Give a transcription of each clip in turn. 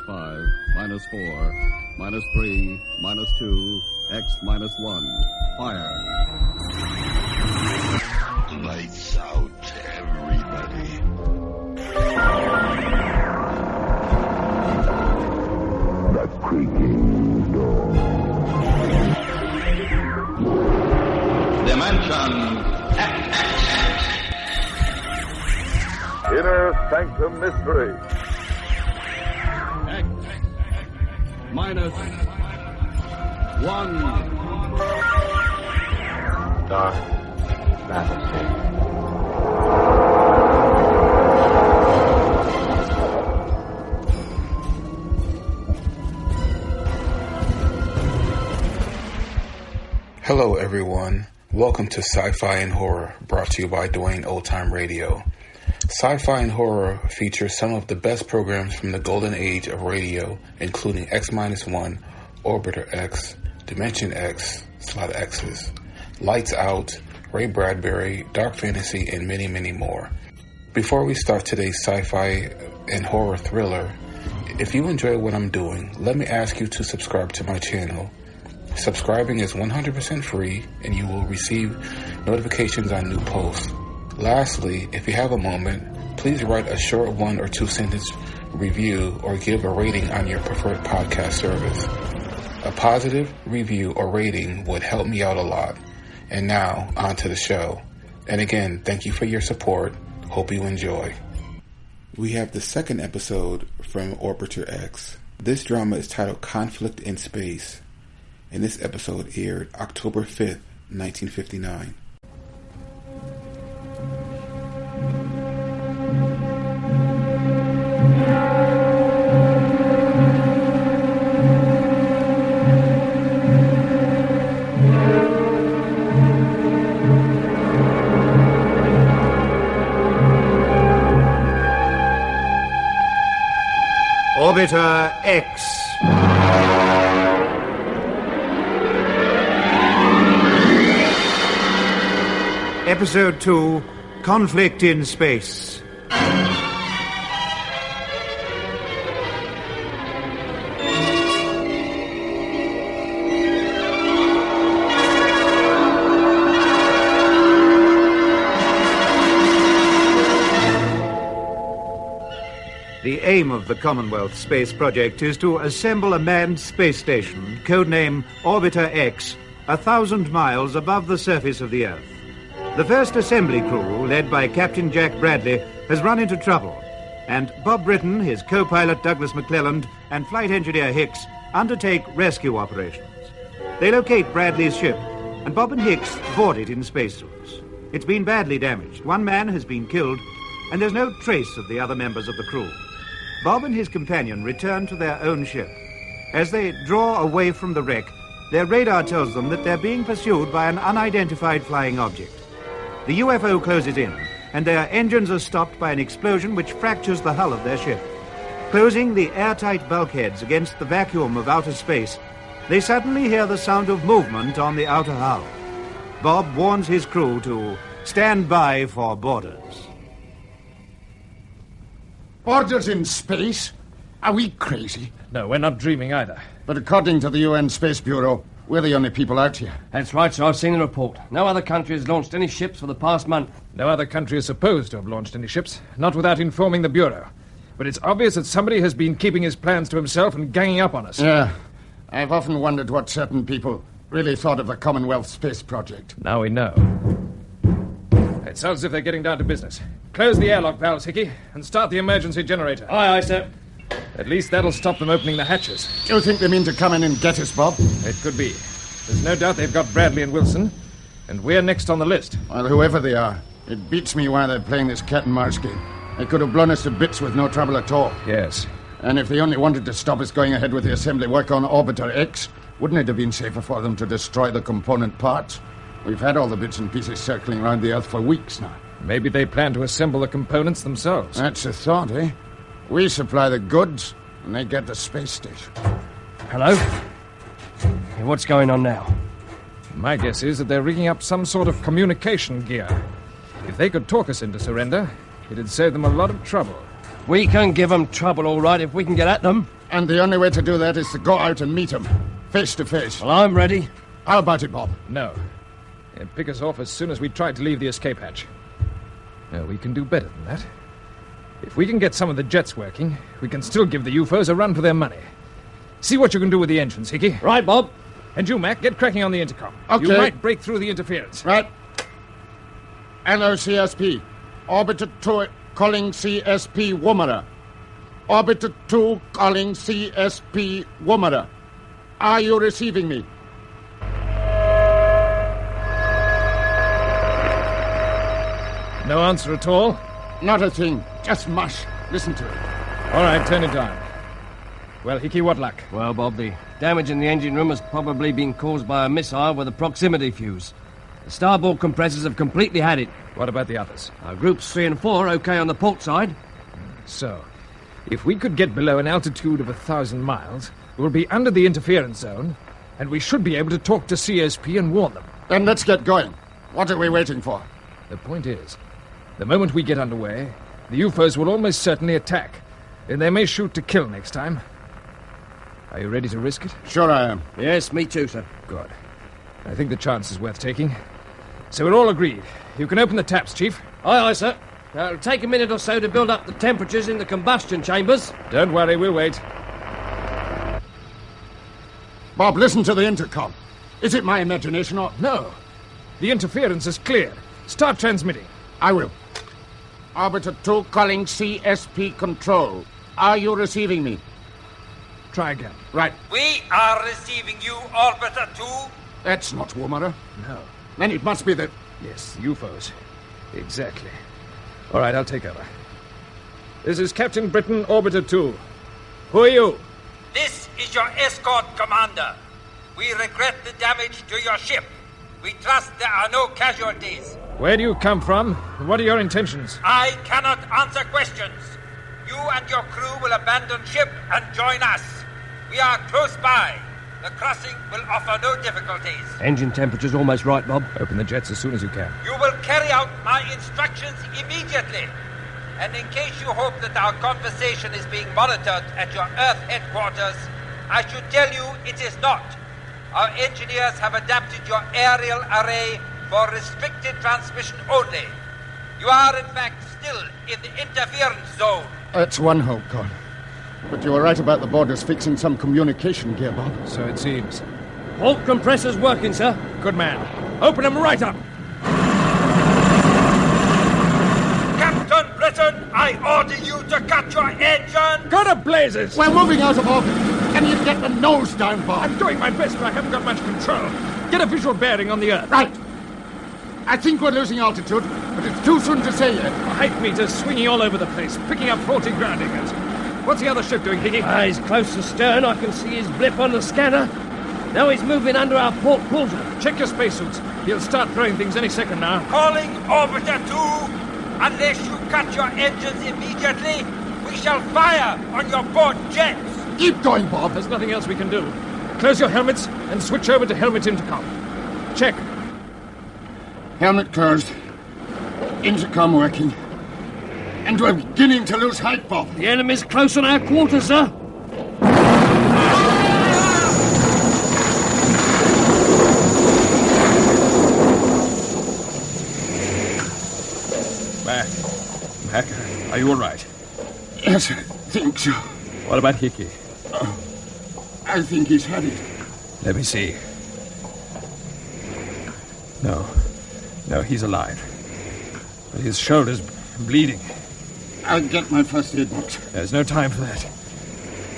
-5, -4, -3, -2, X -1. Fire. Lights out, everybody. The creaking door. Dimension Inner Sanctum Mystery. X -1. Dark fantasy. Hello everyone, welcome to Sci-Fi and Horror, brought to you by Dwayne Old Time Radio. Sci-Fi and Horror features some of the best programs from the golden age of radio, including X-1, Orbiter X, Dimension X, Slot X's, Lights Out, Ray Bradbury, Dark Fantasy, and many, many more. Before we start today's sci-fi and horror thriller, if you enjoy what I'm doing, let me ask you to subscribe to my channel. Subscribing is 100% free, and you will receive notifications on new posts. Lastly, if you have a moment, please write a short 1 or 2 sentence review or give a rating on your preferred podcast service. A positive review or rating would help me out a lot. And now, on to the show. And again, thank you for your support. Hope you enjoy. We have the second episode from Orbiter X. This drama is titled Conflict in Space, and this episode aired October 5th, 1959. Orbiter X. Episode 2, Conflict in Space. The aim of the Commomwealth Space Project is to assemble a manned space station, codename Orbiter X, 1,000 miles above the surface of the Earth. The first assembly crew, led by Captain Jack Bradley, has run into trouble, and Bob Britton, his co-pilot Douglas McClelland, and flight engineer Hicks undertake rescue operations. They locate Bradley's ship, and Bob and Hicks board it in spacesuits. It's been badly damaged. One man has been killed, and there's no trace of the other members of the crew. Bob and his companion return to their own ship. As they draw away from the wreck, their radar tells them that they're being pursued by an unidentified flying object. The UFO closes in, and their engines are stopped by an explosion which fractures the hull of their ship. Closing the airtight bulkheads against the vacuum of outer space, they suddenly hear the sound of movement on the outer hull. Bob warns his crew to stand by for boarders. Boarders in space? Are we crazy? No, we're not dreaming either. But according to the UN Space Bureau, we're the only people out here. That's right, sir. I've seen the report. No other country has launched any ships for the past month. No other country is supposed to have launched any ships, not without informing the Bureau. But it's obvious that somebody has been keeping his plans to himself and ganging up on us. Yeah. I've often wondered what certain people really thought of the Commomwealth Space Project. Now we know. It sounds as if they're getting down to business. Close the airlock valves, Hickey, and start the emergency generator. Aye, aye, sir. At least that'll stop them opening the hatches. Do you think they mean to come in and get us, Bob? It could be. There's no doubt they've got Bradley and Wilson, and we're next on the list. Well, whoever they are, it beats me why they're playing this cat-and-mouse game. They could have blown us to bits with no trouble at all. Yes. And if they only wanted to stop us going ahead with the assembly work on Orbiter X, wouldn't it have been safer for them to destroy the component parts? We've had all the bits and pieces circling around the Earth for weeks now. Maybe they plan to assemble the components themselves. That's a thought, eh? We supply the goods, and they get the space station. Hello? Hey, what's going on now? My guess is that they're rigging up some sort of communication gear. If they could talk us into surrender, it'd save them a lot of trouble. We can give them trouble, all right, if we can get at them. And the only way to do that is to go out and meet him, face to face. Well, I'm ready. How about it, Bob? No. He'll pick us off as soon as we try to leave the escape hatch. No, we can do better than that. If we can get some of the jets working, we can still give the UFOs a run for their money. See what you can do with the engines, Hickey. Right, Bob. And you, Mac, get cracking on the intercom. Okay. You might break through the interference. Right. Hello, CSP. Orbiter 2 calling CSP Woomera. Orbiter 2 calling CSP Woomera. Are you receiving me? No answer at all? Not a thing. Just mush. Listen to it. All right, turn it down. Well, Hickey, what luck? Well, Bob, the damage in the engine room has probably been caused by a missile with a proximity fuse. The starboard compressors have completely had it. What about the others? Groups 3 and 4 okay on the port side. So, if we could get below an altitude of 1,000 miles, we'll be under the interference zone, and we should be able to talk to CSP and warn them. Then let's get going. What are we waiting for? The point is, the moment we get underway, the UFOs will almost certainly attack, and they may shoot to kill next time. Are you ready to risk it? Sure I am. Yes, me too, sir. Good. I think the chance is worth taking. So we're all agreed. You can open the taps, Chief. Aye, aye, sir. It'll take a minute or so to build up the temperatures in the combustion chambers. Don't worry, we'll wait. Bob, listen to the intercom. Is it my imagination or... No. The interference is clear. Start transmitting. I will. Orbiter 2 calling CSP Control. Are you receiving me? Try again. Right. We are receiving you, Orbiter 2. That's not Woomera. No. Then it must be the... Yes, UFOs. Exactly. All right, I'll take over. This is Captain Britton, Orbiter 2. Who are you? This is your escort commander. We regret the damage to your ship. We trust there are no casualties. Where do you come from? What are your intentions? I cannot answer questions. You and your crew will abandon ship and join us. We are close by. The crossing will offer no difficulties. Engine temperature's almost right, Bob. Open the jets as soon as you can. You will carry out my instructions immediately. And in case you hope that our conversation is being monitored at your Earth headquarters, I should tell you it is not. Our engineers have adapted your aerial array for restricted transmission only. You are, in fact, still in the interference zone. That's one hope, God. But you were right about the borders fixing some communication gear, Bob. So it seems. Port compressors working, sir. Good man. Open them right up. Captain Britton, I order you to cut your engine. Go to blazes! We're moving out of orbit. Can you get the nose down, Bob? I'm doing my best, but I haven't got much control. Get a visual bearing on the Earth. Right. I think we're losing altitude, but it's too soon to say yet. Height meters swinging all over the place, picking up 40 grounding. What's the other ship doing, Hickey? He's close to stern. I can see his blip on the scanner. Now he's moving under our port quarter. Check your spacesuits. He'll start throwing things any second now. Calling Orbiter 2. Unless you cut your engines immediately, we shall fire on your port jets. Keep going, Bob. There's nothing else we can do. Close your helmets and switch over to helmet intercom. Check. Helmet closed. Intercom working. And we're beginning to lose height, Bob. The enemy's close on our quarter, sir. Mac, are you all right? Yes, I think so. What about Hickey? I think he's had it. Let me see. No, he's alive. But his shoulder's bleeding. I'll get my first aid box. There's no time for that.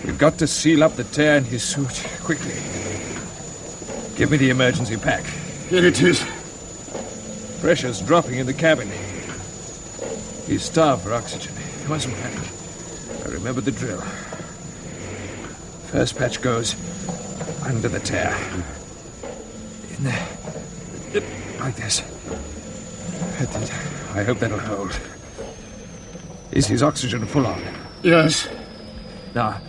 We've got to seal up the tear in his suit, quickly. Give me the emergency pack. Here it is. Pressure's dropping in the cabin. He's starved for oxygen. He mustn't panic. I remember the drill. First patch goes under the tear. In there. Like this. I hope that'll hold. Is his oxygen full on? Yes. Now,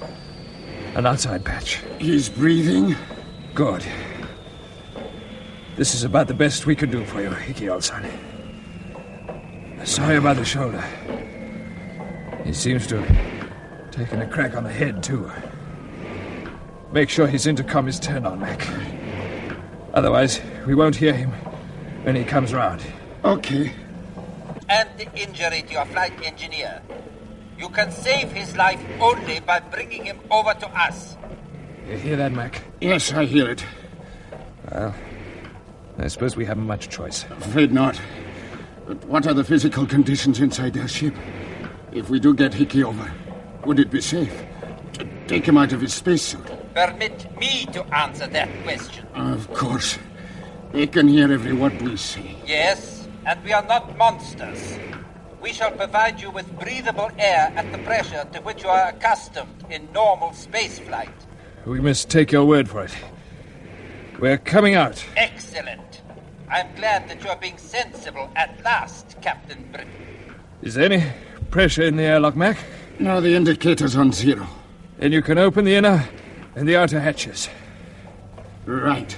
an outside patch. He's breathing. Good. This is about the best we can do for you, Hickey, old son. Sorry about the shoulder. He seems to have taken a crack on the head, too. Make sure his intercom is turned on, Mac. Otherwise, we won't hear him when he comes round. Okay. And the injury to your flight engineer. You can save his life only by bringing him over to us. You hear that, Mac? Yes, I hear it. Well, I suppose we haven't much choice. Afraid not. But what are the physical conditions inside their ship? If we do get Hickey over, would it be safe to take him out of his spacesuit? Permit me to answer that question. Of course. They can hear every word we say. Yes, and we are not monsters. We shall provide you with breathable air at the pressure to which you are accustomed in normal spaceflight. We must take your word for it. We're coming out. Excellent. I'm glad that you're being sensible at last, Captain Britton. Is there any pressure in the airlock, Mac? No, the indicator's on 0. Then you can open the inner and the outer hatches. Right.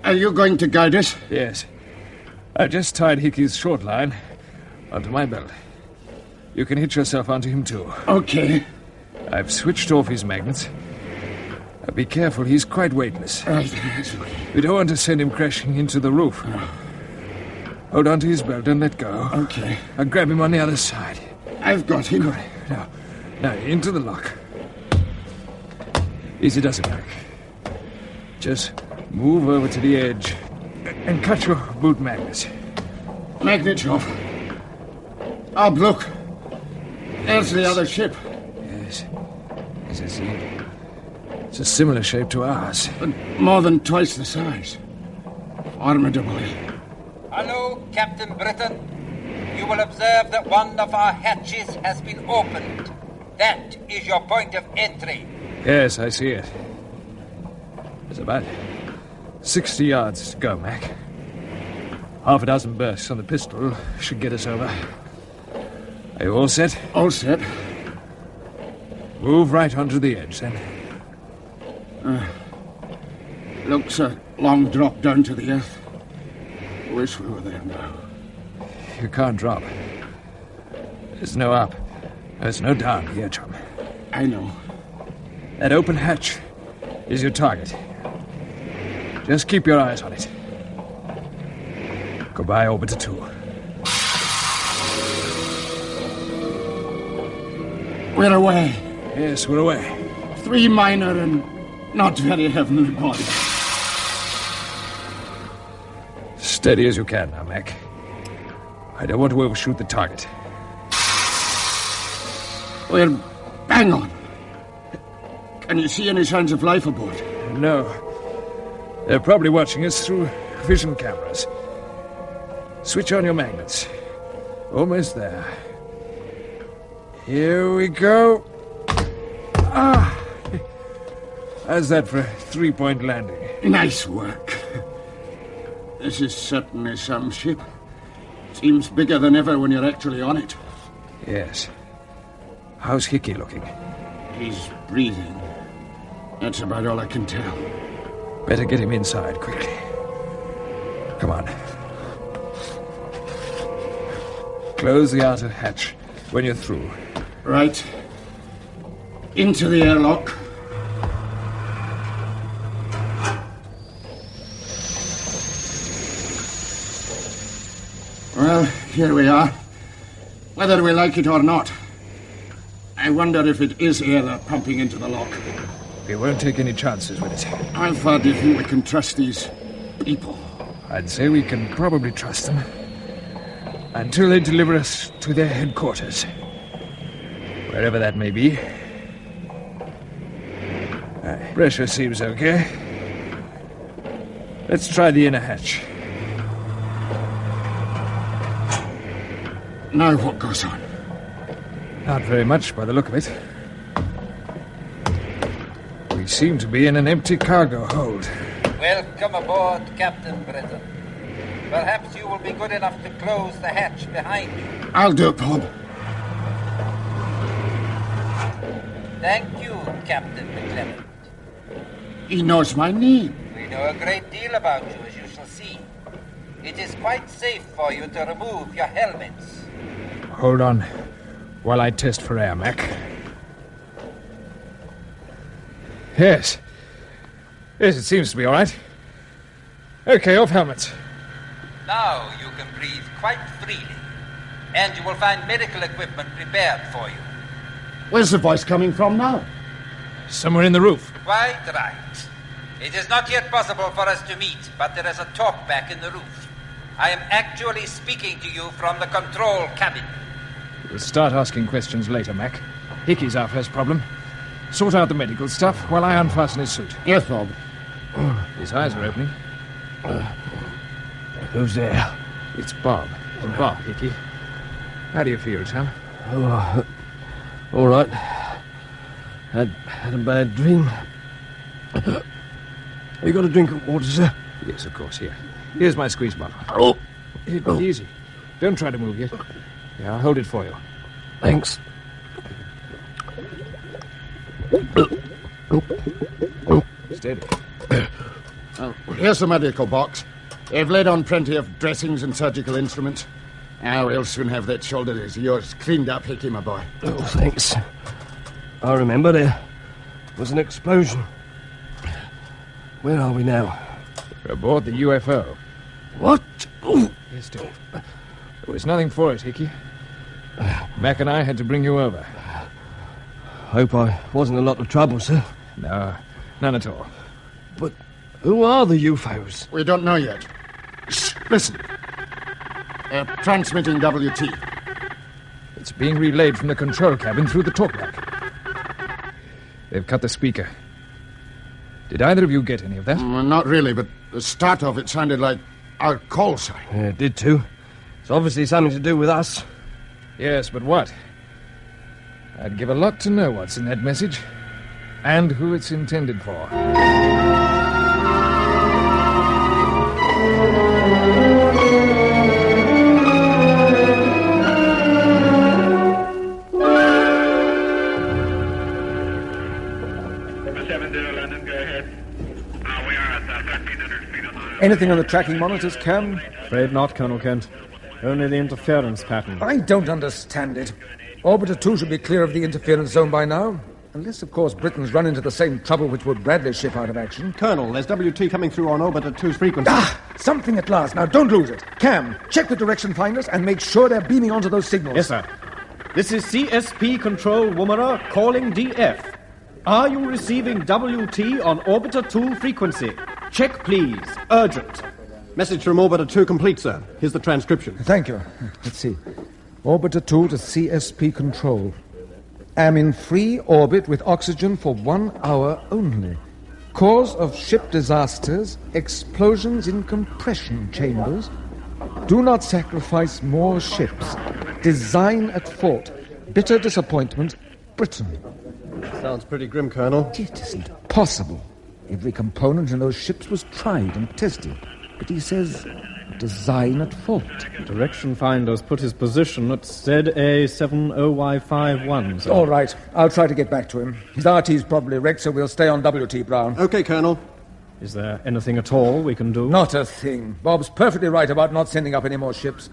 Are you going to guide us? Yes. I've just tied Hickey's short line onto my belt. You can hitch yourself onto him, too. Okay. I've switched off his magnets. Now be careful, he's quite weightless. Right. We don't want to send him crashing into the roof. Hold on to his belt, don't let go. Okay. I'll grab him on the other side. I've got him. Good. Now, into the lock. Easy does it, Mac. Just move over to the edge and cut your boot magnets. Magnets off. Oh, look. There's the other ship. Yes. As I see it. It's a similar shape to ours. But more than twice the size. Formidably. Hello, Captain Britton. You will observe that one of our hatches has been opened. That is your point of entry. Yes, I see it. There's about 60 yards to go, Mac. Half a dozen bursts on the pistol should get us over. Are you all set? All set. Move right onto the edge, then. Looks a long drop down to the earth. Wish we were there now. You can't drop. There's no up. There's no down here, chum. I know. That open hatch is your target. Just keep your eyes on it. Goodbye, Orbiter 2. We're away. Yes, we're away. 3 minor and not very heavenly bodies. Steady as you can now, Mac. I don't want to overshoot the target. We're bang on. Can you see any signs of life aboard? No. They're probably watching us through vision cameras. Switch on your magnets. Almost there. Here we go. How's that for a 3-point landing? Nice work. This is certainly some ship. Seems bigger than ever when you're actually on it. Yes. How's Hickey looking? He's breathing. That's about all I can tell. Better get him inside quickly. Come on. Close the outer hatch when you're through. Right. Into the airlock. Well, here we are. Whether we like it or not. I wonder if it is air they're pumping into the lock. We won't take any chances with it. How far do you think we can trust these people? I'd say we can probably trust them. Until they deliver us to their headquarters. Wherever that may be. Pressure seems okay. Let's try the inner hatch. Now what goes on? Not very much by the look of it. We seem to be in an empty cargo hold. Welcome aboard, Captain Britton. Perhaps you will be good enough to close the hatch behind you. I'll do it, Bob. Thank you, Captain McClelland. He knows my name. We know a great deal about you, as you shall see. It is quite safe for you to remove your helmets. Hold on while I test for air, Mac. Yes. Yes, it seems to be all right. Okay, off helmets. Now you can breathe quite freely, and you will find medical equipment prepared for you. Where's the voice coming from now? Somewhere in the roof. Quite right. It is not yet possible for us to meet, but there is a talk back in the roof. I am actually speaking to you from the control cabin. We'll start asking questions later, Mac. Hickey's our first problem. Sort out the medical stuff while I unfasten his suit. Yes, Bob. His eyes are opening. Who's there? It's Bob. Bob, Hickey. How do you feel, chum? Oh, all right. Had a bad dream. You got a drink of water, sir? Yes, of course. Here. Here's my squeeze bottle. Oh. Easy. Don't try to move yet. Yeah, I'll hold it for you. Thanks. Steady. Here's the medical box. They've laid on plenty of dressings and surgical instruments. We'll soon have that shoulder of yours cleaned up, Hickey, my boy. Oh, thanks. I remember there was an explosion. Where are we now? We're aboard the UFO. What? Ooh. Yes, dear. There was nothing for it, Hickey. Mac and I had to bring you over. Hope I wasn't a lot of trouble, sir. No, none at all. But who are the UFOs? We don't know yet. Shh, listen. They're transmitting WT. It's being relayed from the control cabin through the talkback. They've cut the speaker. Did either of you get any of that? Not really, but the start of it sounded like our call sign. Yeah, it did too. It's obviously something to do with us. Yes, but what? I'd give a lot to know what's in that message and who it's intended for. Anything on the tracking monitors, Camm? Afraid not, Colonel Kent. Only the interference pattern. I don't understand it. Orbiter 2 should be clear of the interference zone by now. Unless, of course, Britain's run into the same trouble which put Bradley's ship out of action. Colonel, there's WT coming through on Orbiter 2's frequency. Something at last. Now, don't lose it. Camm, check the direction finders and make sure they're beaming onto those signals. Yes, sir. This is CSP Control, Woomera, calling DF. Are you receiving WT on Orbiter 2 frequency? Check, please. Urgent. Message from Orbiter 2 complete, sir. Here's the transcription. Thank you. Let's see. Orbiter 2 to CSP Control. Am in free orbit with oxygen for 1 hour only. Cause of ship disasters, explosions in compression chambers. Do not sacrifice more ships. Design at fault. Bitter disappointment, Britton. Sounds pretty grim, Colonel. It isn't possible. Every component in those ships was tried and tested. But he says, design at fault. Direction finders put his position at ZA70Y51. Sir. All right. I'll try to get back to him. His RT's probably wrecked, so we'll stay on WT, Brown. Okay, Colonel. Is there anything at all we can do? Not a thing. Bob's perfectly right about not sending up any more ships.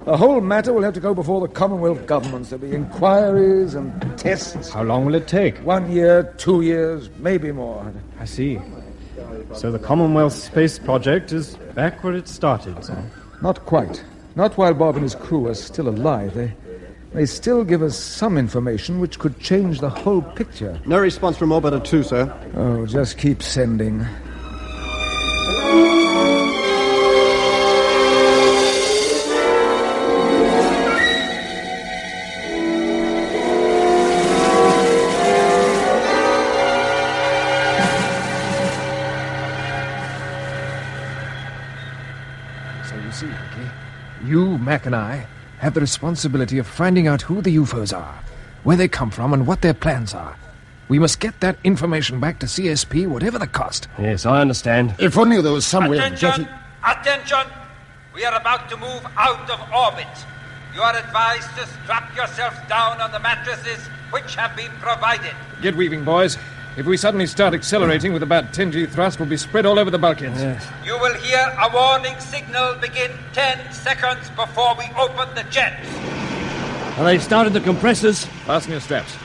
The whole matter will have to go before the Commonwealth governments. There'll be inquiries and tests. How long will it take? 1 year, 2 years, maybe more. I see. So the Commomwealth Space Project is back where it started, so? Not quite. Not while Bob and his crew are still alive. They still give us some information which could change the whole picture. No response from Orbiter 2, sir. Oh, just keep sending. You, Mac, and I have the responsibility of finding out who the UFOs are, where they come from, and what their plans are. We must get that information back to CSP, whatever the cost. Yes, I understand. If only there was some way of getting... Attention! We are about to move out of orbit. You are advised to strap yourselves down on the mattresses which have been provided. Get weaving, boys. If we suddenly start accelerating with about 10G thrust, we'll be spread all over the bulkheads. Yes. You will hear a warning signal begin 10 seconds before we open the jets. Well, they've started the compressors. Fasten your straps.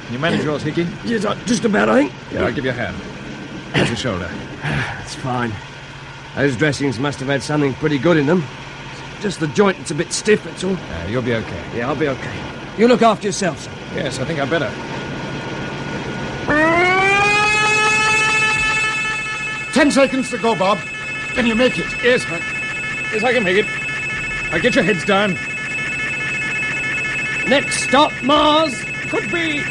Can you manage yours, Hickey? Yes, just about, I think. Yeah, I'll give you a hand. How's your shoulder? It's fine. Those dressings must have had something pretty good in them. Just the joint that's a bit stiff, that's all. You'll be okay. Yeah, I'll be okay. You look after yourself, sir. Yes, I think I better. 10 seconds to go, Bob. Can you make it? Yes, I can make it. I'll get your heads down. Next stop, Mars. Could be...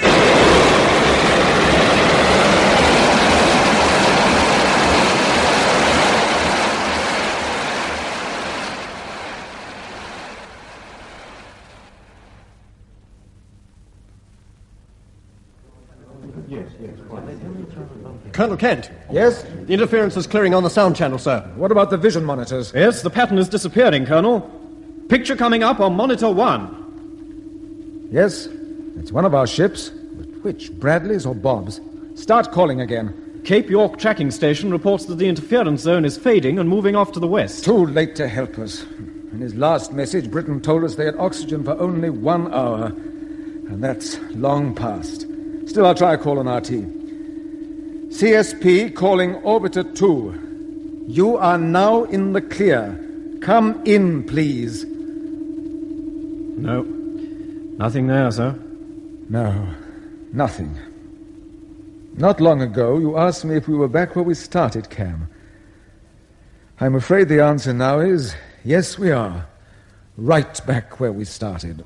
Colonel Kent. Yes? The interference is clearing on the sound channel, sir. What about the vision monitors? Yes, the pattern is disappearing, Colonel. Picture coming up on monitor 1. Yes, it's one of our ships. But which, Bradley's or Bob's? Start calling again. Cape York tracking station reports that the interference zone is fading and moving off to the west. Too late to help us. In his last message, Britton told us they had oxygen for only 1 hour. And that's long past. Still, I'll try a call on RT. CSP calling Orbiter 2. You are now in the clear. Come in, please. No. Nothing there, sir. No. Nothing. Not long ago, you asked me if we were back where we started, Camm. I'm afraid the answer now is yes, we are. Right back where we started.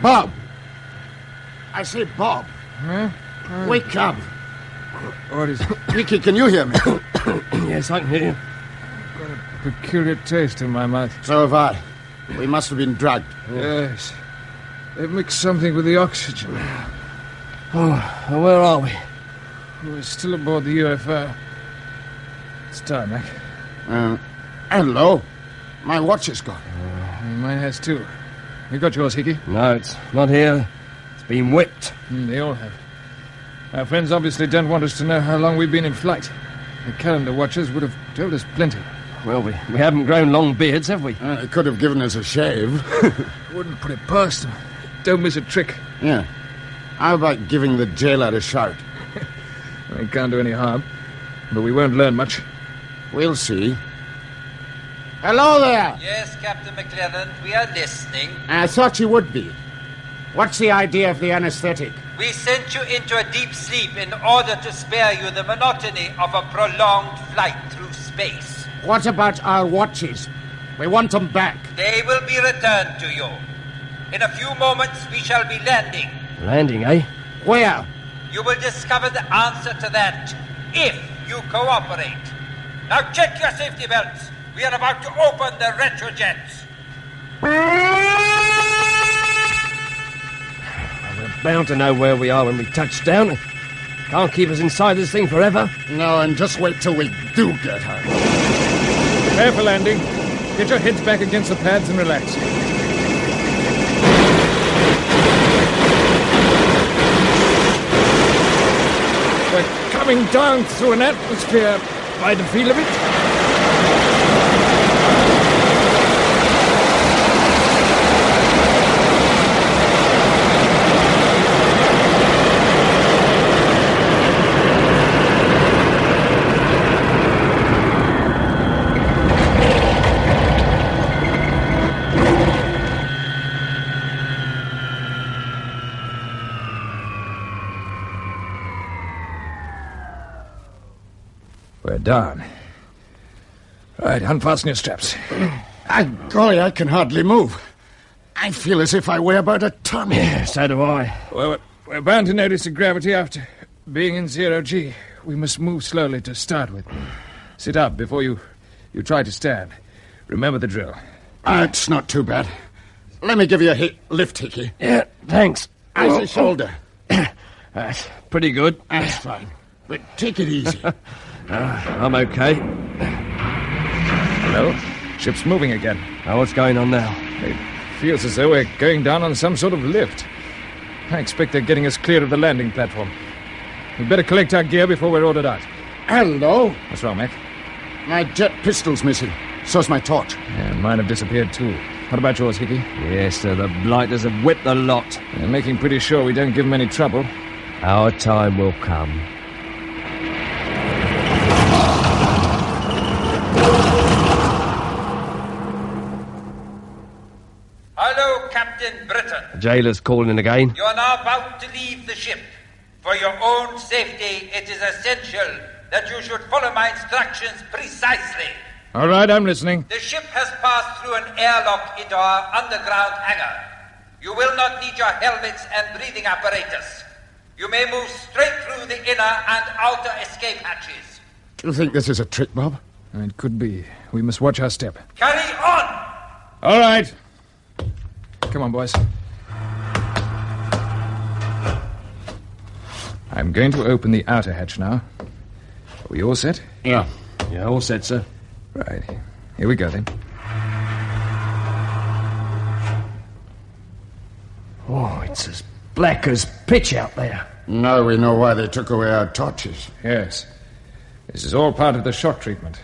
Bob! I say, Bob. Huh? Wake up. What is it? Ricky, can you hear me? Yes, I can hear you. I've got a peculiar taste in my mouth. So have I. We must have been drugged. Yes. They've mixed something with the oxygen. Oh, well, where are we? We're still aboard the UFO. It's tarmac. Hello. My watch is gone. Mine has too. You got yours, Hickey? No, it's not here. It's been whipped. They all have. Our friends obviously don't want us to know how long we've been in flight. The calendar watchers would have told us plenty. Well, we haven't grown long beards, have we? They could have given us a shave. Wouldn't put it past them. Don't miss a trick. Yeah. How about giving the jailer a shout? It can't do any harm. But we won't learn much. We'll see. Hello there! Yes, Captain McClelland, we are listening. I thought you would be. What's the idea of the anesthetic? We sent you into a deep sleep in order to spare you the monotony of a prolonged flight through space. What about our watches? We want them back. They will be returned to you. In a few moments, we shall be landing. Landing, eh? Where? You will discover the answer to that if you cooperate. Now check your safety belts. We are about to open the retrojets. We're bound to know where we are when we touch down. Can't keep us inside this thing forever. No, and just wait till we do get home. Prepare for landing. Get your heads back against the pads and relax. We're coming down through an atmosphere by the feel of it. We're down. Right, unfasten your straps. Golly, I can hardly move. I feel as if I weigh about a ton. Yeah, so do I. Well, we're bound to notice the gravity after being in 0G. We must move slowly to start with. Sit up before you try to stand. Remember the drill. It's not too bad. Let me give you a lift, Hickey. Yeah, thanks. How's your shoulder? That's pretty good. That's fine. But take it easy. I'm okay. Hello? Ship's moving again. Now, what's going on now? It feels as though we're going down on some sort of lift. I expect they're getting us clear of the landing platform. We'd better collect our gear before we're ordered out. Hello? What's wrong, Mac? My jet pistol's missing. So's my torch. Yeah, mine have disappeared too. What about yours, Hickey? Yes, sir, the blighters have whipped the lot. They're making pretty sure we don't give them any trouble. Our time will come. Hello, Captain Britton. The jailer's calling again. You are now about to leave the ship. For your own safety, it is essential that you should follow my instructions precisely. All right, I'm listening. The ship has passed through an airlock into our underground hangar. You will not need your helmets and breathing apparatus. You may move straight through the inner and outer escape hatches. Do you think this is a trick, Bob? It could be. We must watch our step. Carry on! All right. Come on, boys. I'm going to open the outer hatch now. Are we all set? Yeah. Yeah, all set, sir. Right. Here we go, then. Oh, it's as black as pitch out there. Now we know why they took away our torches. Yes. This is all part of the shock treatment.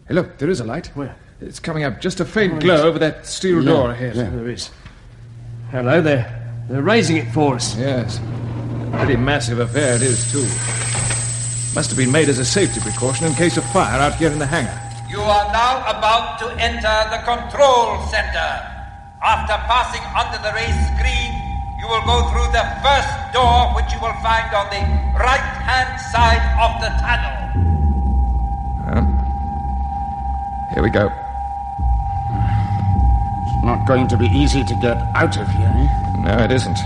Hey, look, there is a light. Where? It's coming up, just a faint glow over that steel door ahead. Yeah, there is. Hello there. They're raising it for us. Yes. A pretty massive affair it is, too. Must have been made as a safety precaution in case of fire out here in the hangar. You are now about to enter the control center. After passing under the raised screen, you will go through the first door, which you will find on the right-hand side of the tunnel. Here we go. It's not going to be easy to get out of here, eh? No, it isn't.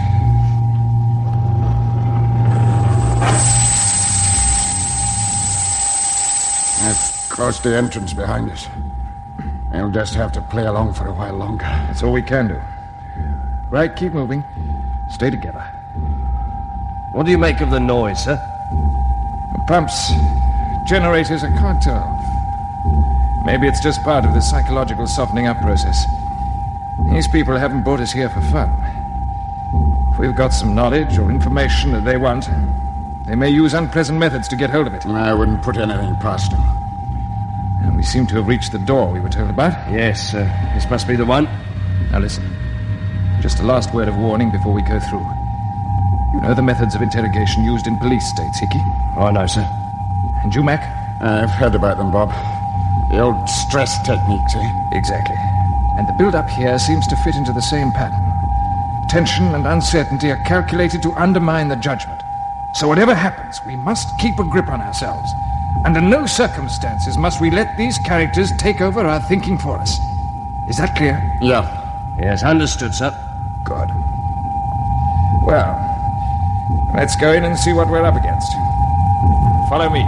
I've closed the entrance behind us. We'll just have to play along for a while longer. That's all we can do. Right, keep moving. Stay together. What do you make of the noise, sir? Pumps, generators, I can't tell. Maybe it's just part of the psychological softening up process. These people haven't brought us here for fun. If we've got some knowledge or information that they want, they may use unpleasant methods to get hold of it. I wouldn't put anything past them. And we seem to have reached the door we were told about. Yes, this must be the one. Now listen. Just a last word of warning before we go through. You know the methods of interrogation used in police states, Hickey? Oh, I know, sir. And you, Mac? I've heard about them, Bob. The old stress techniques, eh? Exactly. And the build-up here seems to fit into the same pattern. Tension and uncertainty are calculated to undermine the judgment. So whatever happens, we must keep a grip on ourselves. Under no circumstances must we let these characters take over our thinking for us. Is that clear? Yeah. Yes, understood, sir. Good. Well, let's go in and see what we're up against. Follow me.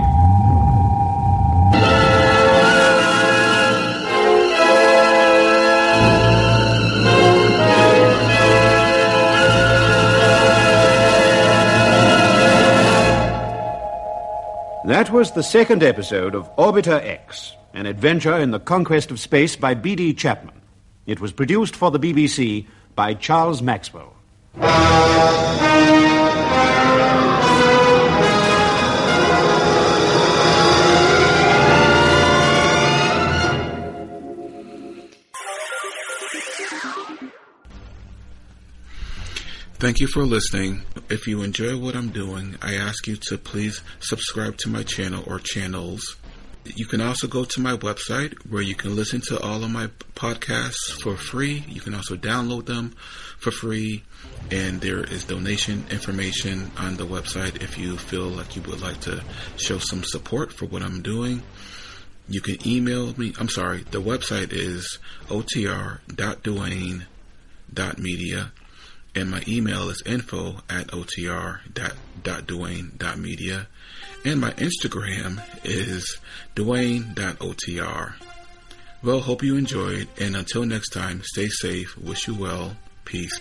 That was the second episode of Orbiter X, an adventure in the conquest of space by B.D. Chapman. It was produced for the BBC by Charles Maxwell. Thank you for listening. If you enjoy what I'm doing, I ask you to please subscribe to my channel or channels. You can also go to my website where you can listen to all of my podcasts for free. You can also download them for free. And there is donation information on the website if you feel like you would like to show some support for what I'm doing. You can email me. The website is otr.duane.media. And my email is info@otr.duane.media. And my Instagram is duane.otr. Well, hope you enjoyed. And until next time, stay safe. Wish you well. Peace.